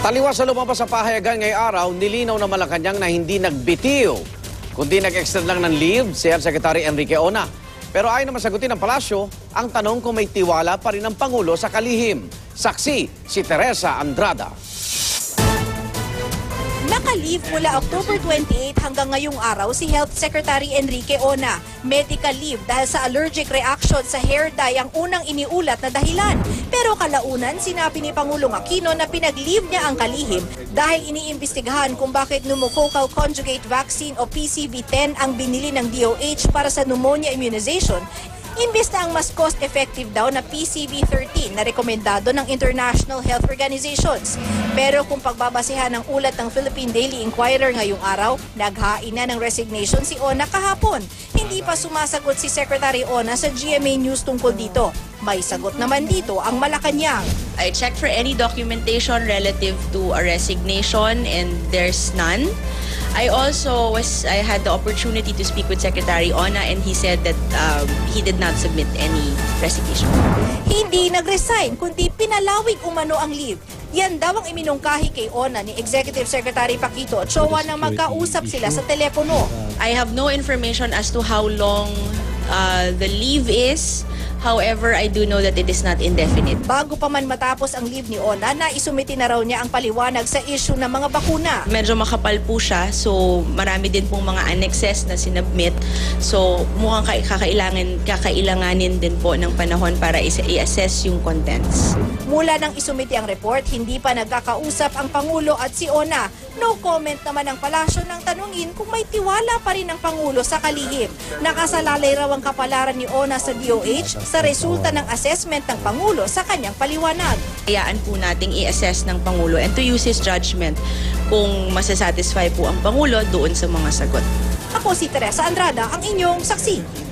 Taliwas sa lumabas sa pahayagan ngayong araw, nilinaw na Malacanang na hindi nagbitiw, kundi nag-extend lang ng leave si Health Secretary Enrique Ona. Pero ayaw naman sagutin ng palasyo ang tanong kung may tiwala pa rin ang Pangulo sa kalihim. Saksi si Teresa Andrada. Naka-leave mula October 28 hanggang ngayong araw si Health Secretary Enrique Ona. Medical leave dahil sa allergic reaction sa hair dye ang unang iniulat na dahilan. Pero kalaunan, sinabi ni Pangulong Aquino na pinag-leave niya ang kalihim dahil iniimbestigahan kung bakit pneumococcal conjugate vaccine o PCV10 ang binili ng DOH para sa pneumonia immunization. Imbes na ang mas cost-effective daw na PCV13 na rekomendado ng International Health Organizations. Pero kung pagbabasehan ng ulat ng Philippine Daily Inquirer ngayong araw, naghain na ng resignation si Ona kahapon. Hindi pa sumasagot si Secretary Ona sa GMA News tungkol dito. May sagot naman dito ang Malacanang. I checked for any documentation relative to a resignation and there's none. I had the opportunity to speak with Secretary Ona and he said that he did not submit any resignation. Hindi nag-resign, kundi pinalawig umano ang leave. Yan daw ang iminungkahi kay Ona ni Executive Secretary Paquito Ochoa nang magkausap sila sa telepono. I have no information as to how long the leave is. However, I do know that it is not indefinite. Bago pa man matapos ang leave ni Ona, naisumiti na raw niya ang paliwanag sa issue ng mga bakuna. Medyo makapal po siya, so marami din pong mga annexes na sinubmit. So mukhang kakailanganin din po ng panahon para i-assess yung contents. Mula nang isumiti ang report, hindi pa nagkakausap ang Pangulo at si Ona. No comment naman ang palasyo nang tanungin kung may tiwala pa rin ang Pangulo sa kalihim. Nakasalalay raw ang kapalaran ni Ona sa DOH sa resulta ng assessment ng Pangulo sa kanyang paliwanag. Hayaan po nating i-assess ng Pangulo and to use his judgment kung masasatisfy po ang Pangulo doon sa mga sagot. Ako si Teresa Andrada, ang inyong saksi.